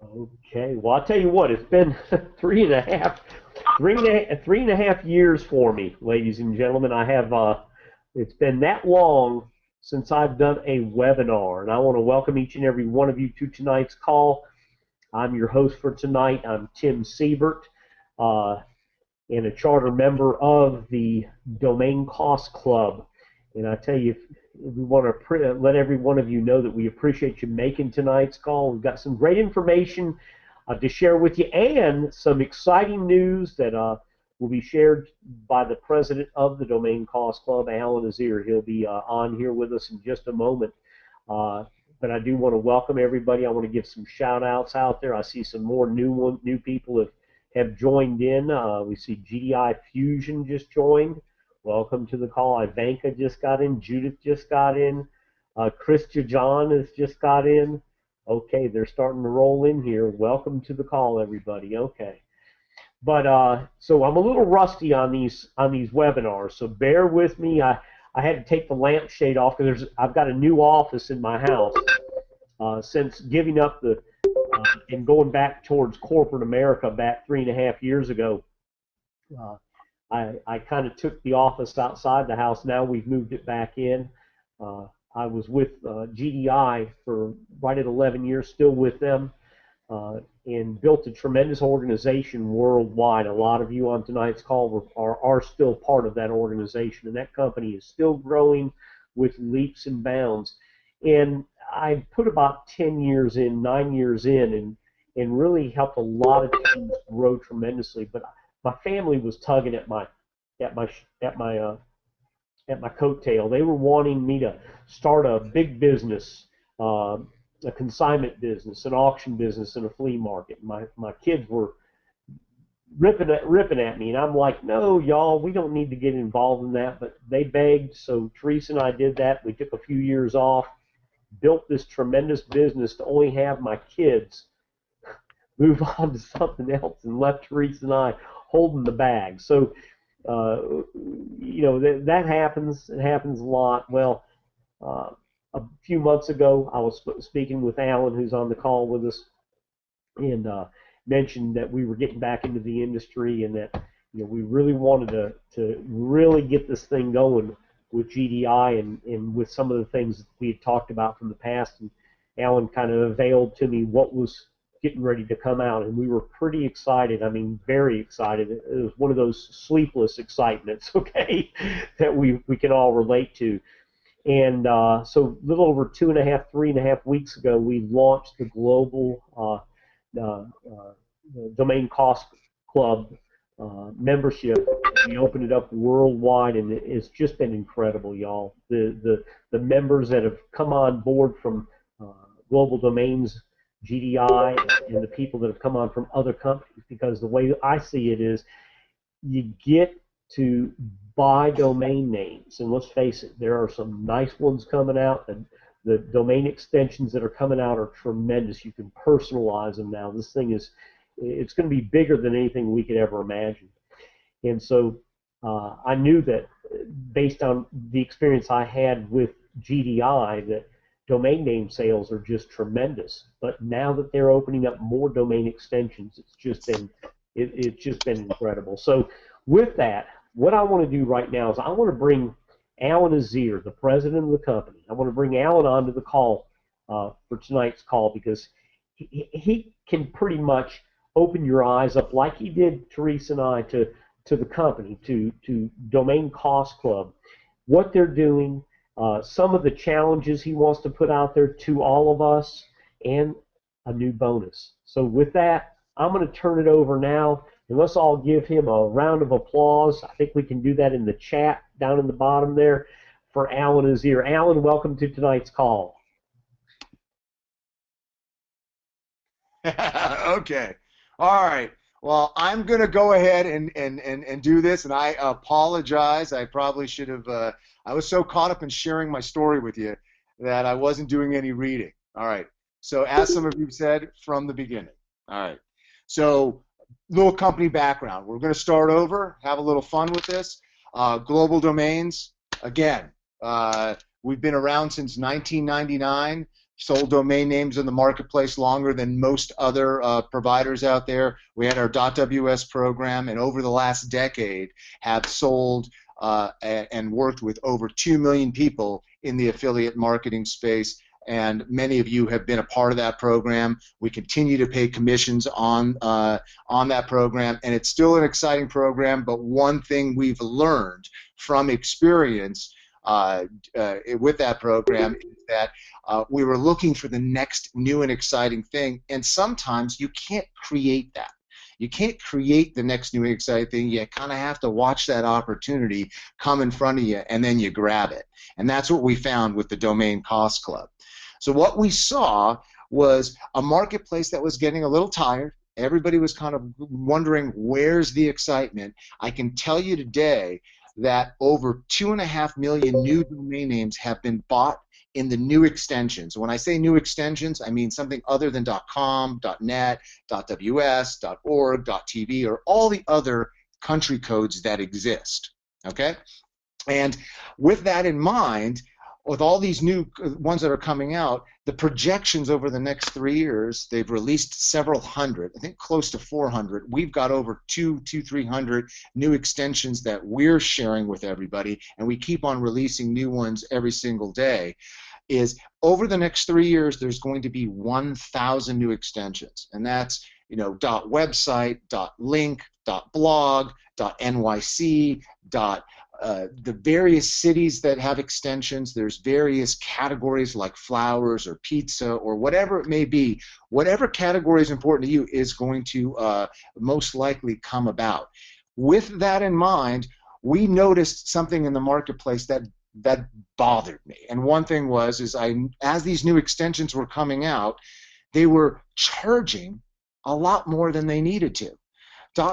Okay, well, I'll tell you what, it's been three and a half years for me, ladies and gentlemen. It's been that long since I've done a webinar, and I want to welcome each and every one of you to tonight's call. I'm your host for tonight. I'm Tim Sebert, and a charter member of the DomainCostClub. And I tell you, we want to let every one of you know that we appreciate you making tonight's call. We've got some great information to share with you and some exciting news that will be shared by the president of the DomainCostClub, Alan Ezeir. He'll be on here with us in just a moment. But I do want to welcome everybody. I want to give some shout-outs out there. I see some more new people have joined in. We see GDI Fusion just joined. Welcome to the call. Ivanka just got in. Judith just got in. Christian John has just got in. Okay, they're starting to roll in here. Welcome to the call, everybody. Okay, but so I'm a little rusty on these webinars, so bear with me. I had to take the lampshade off because I've got a new office in my house since giving up and going back towards corporate America back 3.5 years ago. I kind of took the office outside the house. Now we've moved it back in. I was with GDI for right at 11 years, still with them, and built a tremendous organization worldwide. A lot of you on tonight's call are still part of that organization, and that company is still growing with leaps and bounds. And I put about 9 years in, and really helped a lot of teams grow tremendously. But my family was tugging at my coattail. They were wanting me to start a big business, a consignment business, an auction business, and a flea market. My kids were ripping at me, and I'm like, no, y'all, we don't need to get involved in that. But they begged, so Teresa and I did that. We took a few years off, built this tremendous business to only have my kids move on to something else, and left Teresa and I holding the bag. So, you know, that happens. It happens a lot. Well, a few months ago, I was speaking with Alan, who's on the call with us, and mentioned that we were getting back into the industry, and that, you know, we really wanted to really get this thing going with GDI and with some of the things that we had talked about from the past. And Alan kind of unveiled to me what was getting ready to come out, and we were pretty excited. I mean, very excited. It was one of those sleepless excitements, okay, that we can all relate to. And so a little over 3.5 weeks ago, we launched the global DomainCostClub membership. We opened it up worldwide, and it's just been incredible, y'all. The members that have come on board from Global Domains, GDI, and the people that have come on from other companies, because the way I see it is you get to buy domain names, and let's face it, there are some nice ones coming out, and the domain extensions that are coming out are tremendous. You can personalize them now. This thing it's going to be bigger than anything we could ever imagine. And so I knew that based on the experience I had with GDI, that domain name sales are just tremendous. But now that they're opening up more domain extensions, it's just been incredible. So with that, what I want to do right now is I want to bring Alan Ezeir, the president of the company. I want to bring Alan onto the call for tonight's call, because he can pretty much open your eyes up like he did Teresa and I to the company, to DomainCostClub, what they're doing, some of the challenges he wants to put out there to all of us, and a new bonus. So with that, I'm going to turn it over now, and let's all give him a round of applause. I think we can do that in the chat down in the bottom there for Alan Ezeir. Alan, welcome to tonight's call. Okay. All right. Well, I'm going to go ahead and do this, and I apologize. I probably should have, I was so caught up in sharing my story with you that I wasn't doing any reading. All right. So as some of you said from the beginning. All right. So little company background. We're going to start over, have a little fun with this. Global Domains, again, we've been around since 1999. sold domain names in the marketplace longer than most other providers out there. We had our .ws program, and over the last decade have sold and worked with over 2 million people in the affiliate marketing space, and many of you have been a part of that program. We continue to pay commissions on that program, and it's still an exciting program, but one thing we've learned from experience with that program is that we were looking for the next new and exciting thing, and sometimes you can't create that. You can't create the next new and exciting thing. You kind of have to watch that opportunity come in front of you, and then you grab it. And that's what we found with the DomainCostClub. So what we saw was a marketplace that was getting a little tired. Everybody was kind of wondering, where's the excitement? I can tell you today that over 2.5 million new domain names have been bought in the new extensions. When I say new extensions, I mean something other than .com, .net, .ws, .org, .tv, or all the other country codes that exist. Okay? And with that in mind, with all these new ones that are coming out, the projections over the next 3 years, they've released several hundred, I think close to 400. We've got over 300 new extensions that we're sharing with everybody, and we keep on releasing new ones every single day. Is over the next 3 years, there's going to be 1,000 new extensions, and that's, you know, .website, .link, .blog, .nyc, the various cities that have extensions. There's various categories like flowers or pizza or whatever it may be. Whatever category is important to you is going to most likely come about. With that in mind, we noticed something in the marketplace that bothered me. And one thing was, as these new extensions were coming out, they were charging a lot more than they needed to.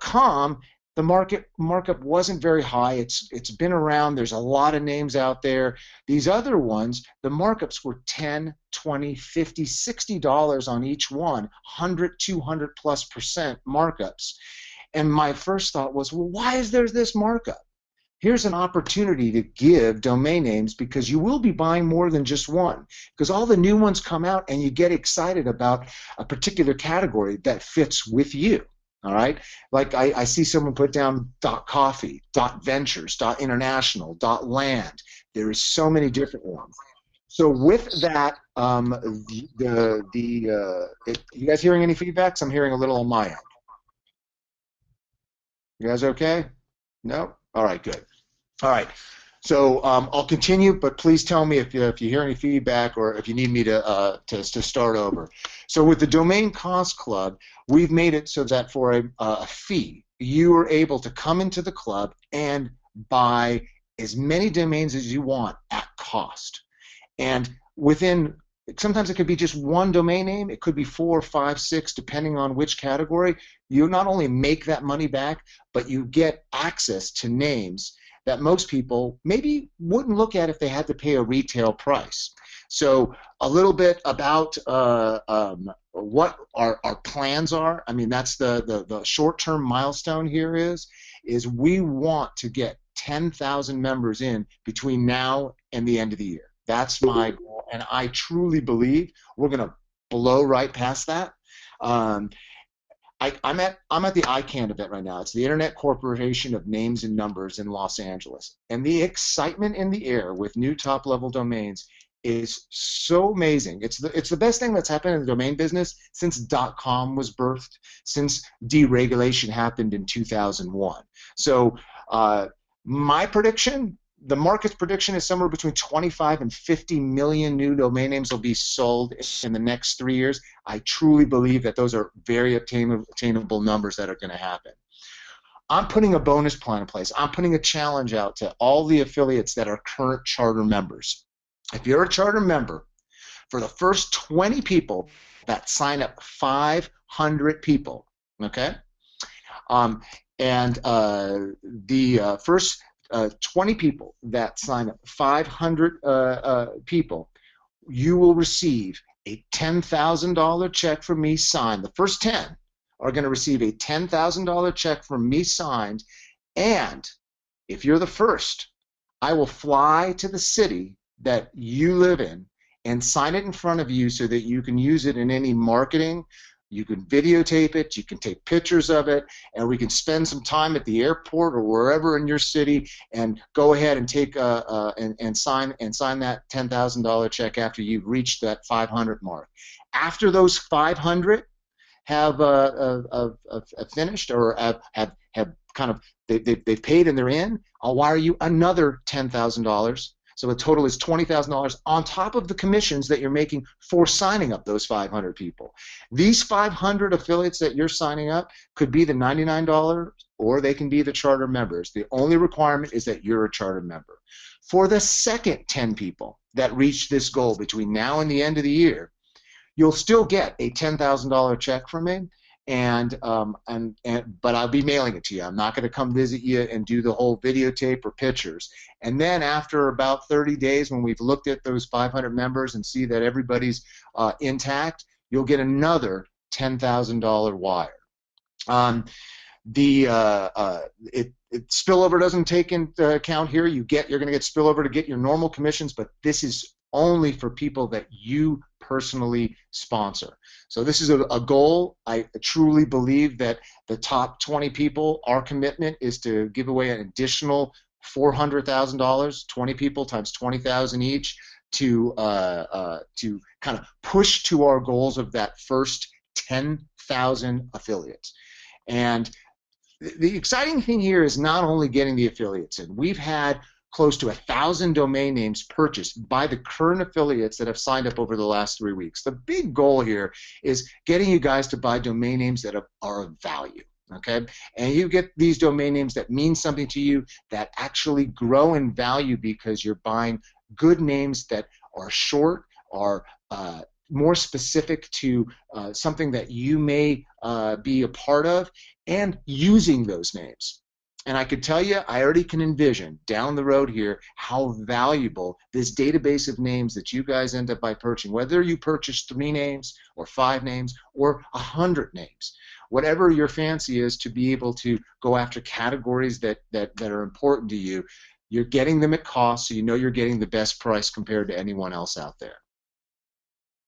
.com, the markup wasn't very high. It's been around. There's a lot of names out there. These other ones, the markups were $10, $20, $50, $60 on each one, 100, 200+% markups. And my first thought was, well, why is there this markup? Here's an opportunity to give domain names, because you will be buying more than just one, because all the new ones come out and you get excited about a particular category that fits with you. All right, like I see someone put down .coffee, .ventures, .international, .land. There is so many different ones. So with that, you guys hearing any feedback? I'm hearing a little on my end. You guys okay? No? All right, good. All right. So I'll continue, but please tell me if you hear any feedback or if you need me to start over. So with the DomainCostClub, we've made it so that for a fee, you are able to come into the club and buy as many domains as you want at cost. And within, sometimes it could be just one domain name, it could be 4, 5, 6, depending on which category. You not only make that money back, but you get access to names that most people maybe wouldn't look at if they had to pay a retail price. So a little bit about what our plans are. I mean, that's the short-term milestone here is we want to get 10,000 members in between now and the end of the year. That's my goal, and I truly believe we're going to blow right past that. I'm at the ICANN event right now. It's the Internet Corporation of Names and Numbers in Los Angeles. And the excitement in the air with new top-level domains is so amazing. It's the best thing that's happened in the domain business since .com was birthed, since deregulation happened in 2001. So my prediction, the market's prediction, is somewhere between 25 and 50 million new domain names will be sold in the next 3 years. I truly believe that those are very attainable numbers that are going to happen. I'm putting a bonus plan in place. I'm putting a challenge out to all the affiliates that are current charter members. If you're a charter member, for the first 20 people that sign up, 500 people, okay? The first 20 people that sign up, 500 people, you will receive a $10,000 check from me signed. The first 10 are going to receive a $10,000 check from me signed, and if you're the first, I will fly to the city that you live in, and sign it in front of you so that you can use it in any marketing. You can videotape it, you can take pictures of it, and we can spend some time at the airport or wherever in your city and go ahead and take and sign that $10,000 check after you've reached that 500 mark. After those 500 have finished or have kind of they've paid and they're in, I'll wire you another $10,000. So the total is $20,000 on top of the commissions that you're making for signing up those 500 people. These 500 affiliates that you're signing up could be the $99 or they can be the charter members. The only requirement is that you're a charter member. For the second 10 people that reach this goal between now and the end of the year, you'll still get a $10,000 check from me. But I'll be mailing it to you. I'm not going to come visit you and do the whole videotape or pictures. And then after about 30 days, when we've looked at those 500 members and see that everybody's intact, you'll get another $10,000 wire. Spillover doesn't take into account here. You're going to get spillover to get your normal commissions, but this is only for people that you personally sponsor. So this is a goal. I truly believe that the top 20 people, our commitment is to give away an additional $400,000, 20 people times 20,000 each, to kind of push to our goals of that first 10,000 affiliates. And the exciting thing here is not only getting the affiliates in. We've had close to 1,000 domain names purchased by the current affiliates that have signed up over the last 3 weeks. The big goal here is getting you guys to buy domain names that are of value. Okay, and you get these domain names that mean something to you, that actually grow in value because you're buying good names that are short, are more specific to something that you may be a part of, and using those names. And I could tell you, I already can envision down the road here how valuable this database of names that you guys end up by purchasing, whether you purchase 3 names or 5 names or 100 names, whatever your fancy is, to be able to go after categories that are important to you. You're getting them at cost, so you know you're getting the best price compared to anyone else out there.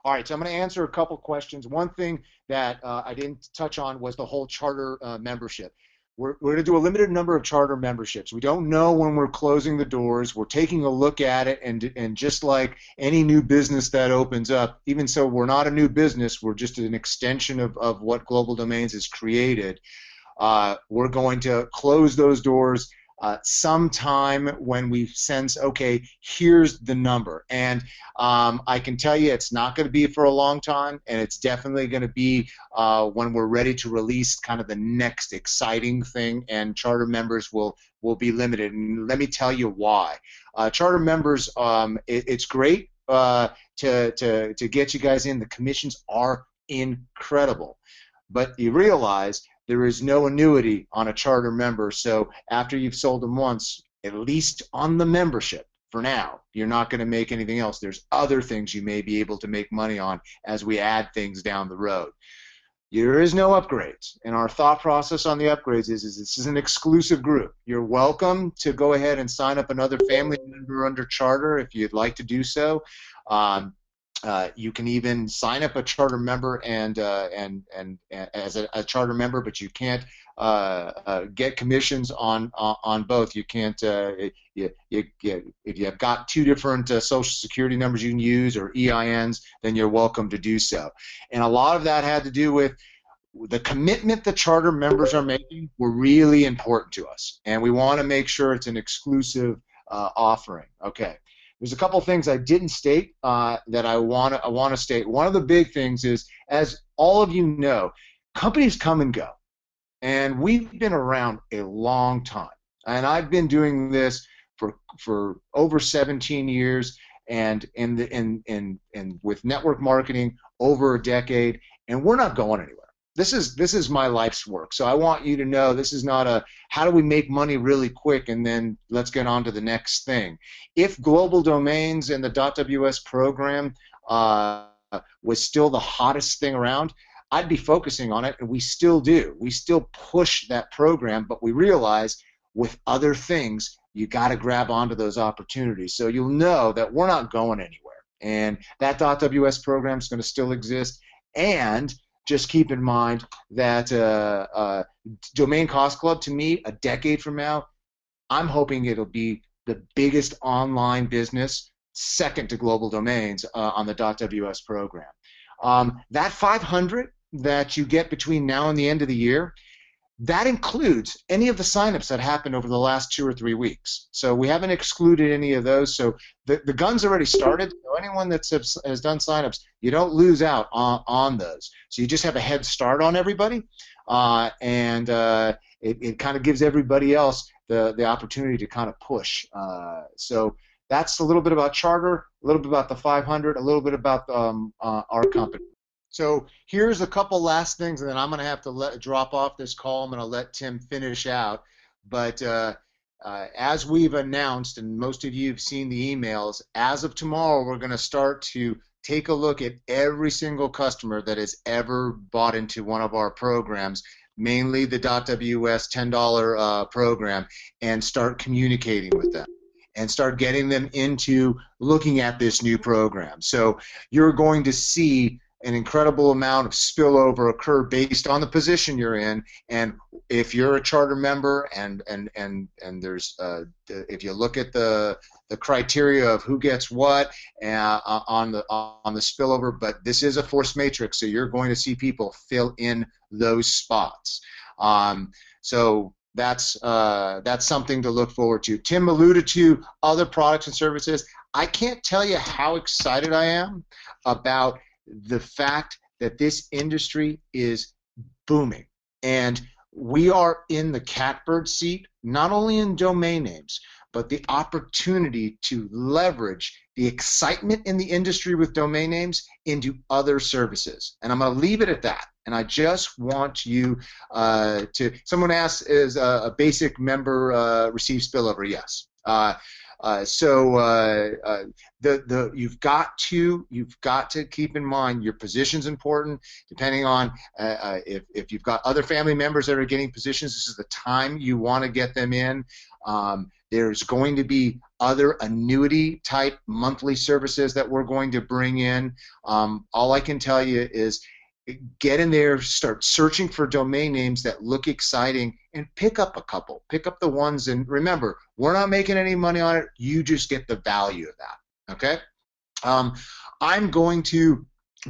All right, so I'm going to answer a couple questions. One thing that I didn't touch on was the whole charter membership. We're going to do a limited number of charter memberships. We don't know when we're closing the doors. We're taking a look at it, and just like any new business that opens up, even so we're not a new business, we're just an extension of what Global Domains has created. We're going to close those doors sometime when we sense, okay, here's the number. And I can tell you it's not going to be for a long time, and it's definitely going to be when we're ready to release kind of the next exciting thing, and charter members will be limited. And let me tell you why. Charter members, it's great to get you guys in. The commissions are incredible. But you realize there is no annuity on a charter member, so after you've sold them once, at least on the membership, for now, you're not going to make anything else. There's other things you may be able to make money on as we add things down the road. There is no upgrades, and our thought process on the upgrades is this is an exclusive group. You're welcome to go ahead and sign up another family member under charter if you'd like to do so. You can even sign up a charter member and as a charter member, but you can't get commissions on both. You can't if you've got 2 different social security numbers you can use or EINs, then you're welcome to do so. And a lot of that had to do with the commitment the charter members are making were really important to us, and we want to make sure it's an exclusive offering. Okay. There's a couple things I didn't state that I want to state. One of the big things is, as all of you know, companies come and go, and we've been around a long time. And I've been doing this for over 17 years, and with network marketing over a decade, and we're not going anywhere. This is my life's work, so I want you to know this is not a how do we make money really quick and then let's get on to the next thing. If Global Domains and the .ws program was still the hottest thing around, I'd be focusing on it, and we still do. We still push that program, but we realize with other things you got to grab onto those opportunities. So you'll know that we're not going anywhere. And that .ws program is going to still exist. And just keep in mind that Domain Cost Club, to me, a decade from now, I'm hoping it'll be the biggest online business, second to global domains, on the .ws program. That 500 that you get between now and the end of the year, that includes any of the signups that happened over the last 2 or 3 weeks. So we haven't excluded any of those. So the gun's already started. So anyone that has done signups, you don't lose out on those. So you just have a head start on everybody, and it kind of gives everybody else the opportunity to kind of push. So that's a little bit about Charter, a little bit about the 500, a little bit about our company. So here's a couple last things, and then I'm going to have to drop off this call. I'm going to let Tim finish out. But as we've announced, and most of you have seen the emails, as of tomorrow, we're going to start to take a look at every single customer that has ever bought into one of our programs, mainly the .ws $10 program, and start communicating with them and start getting them into looking at this new program. So you're going to see an incredible amount of spillover occur based on the position you're in, and if you're a charter member, and there's if you look at the criteria of who gets what on the spillover, but this is a force matrix, so you're going to see people fill in those spots. So that's something to look forward to. Tim alluded to other products and services. I can't tell you how excited I am about the fact that this industry is booming, and we are in the catbird seat, not only in domain names, but the opportunity to leverage the excitement in the industry with domain names into other services. And I'm going to leave it at that. And I just want you someone asked, is a basic member receive spillover? Yes. You've got to keep in mind your position's important. Depending on if you've got other family members that are getting positions, this is the time you want to get them in. There's going to be other annuity type monthly services that we're going to bring in. All I can tell you is get in there, start searching for domain names that look exciting, and pick up a couple. Pick up the ones, and remember, we're not making any money on it. You just get the value of that, okay? I'm going to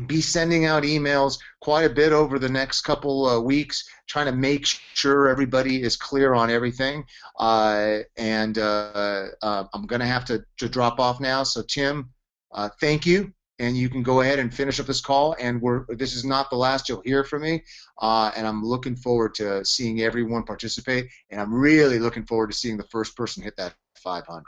be sending out emails quite a bit over the next couple weeks, trying to make sure everybody is clear on everything. I'm going to have to drop off now. So Tim, thank you. And you can go ahead and finish up this call, and this is not the last you'll hear from me, and I'm looking forward to seeing everyone participate, and I'm really looking forward to seeing the first person hit that 500.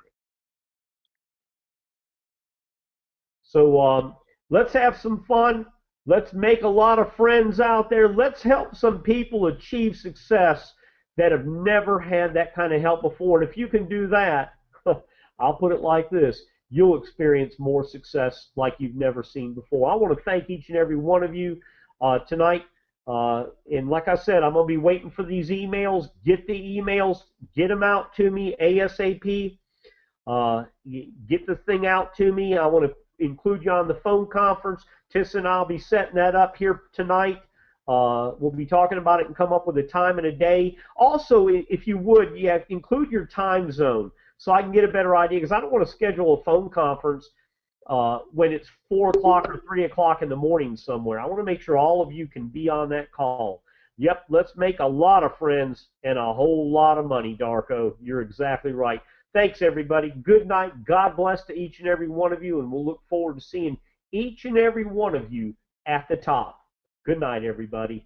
So let's have some fun. Let's make a lot of friends out there. Let's help some people achieve success that have never had that kind of help before, and if you can do that, I'll put it like this: you'll experience more success like you've never seen before. I want to thank each and every one of you tonight. And like I said, I'm going to be waiting for these emails. Get the emails. Get them out to me ASAP. Get the thing out to me. I want to include you on the phone conference. Tissa and I'll be setting that up here tonight. We'll be talking about it and come up with a time and a day. Also, if you would, include your time zone, so I can get a better idea, because I don't want to schedule a phone conference when it's 4 o'clock or 3 o'clock in the morning somewhere. I want to make sure all of you can be on that call. Yep, let's make a lot of friends and a whole lot of money, Darko. You're exactly right. Thanks, everybody. Good night. God bless to each and every one of you, and we'll look forward to seeing each and every one of you at the top. Good night, everybody.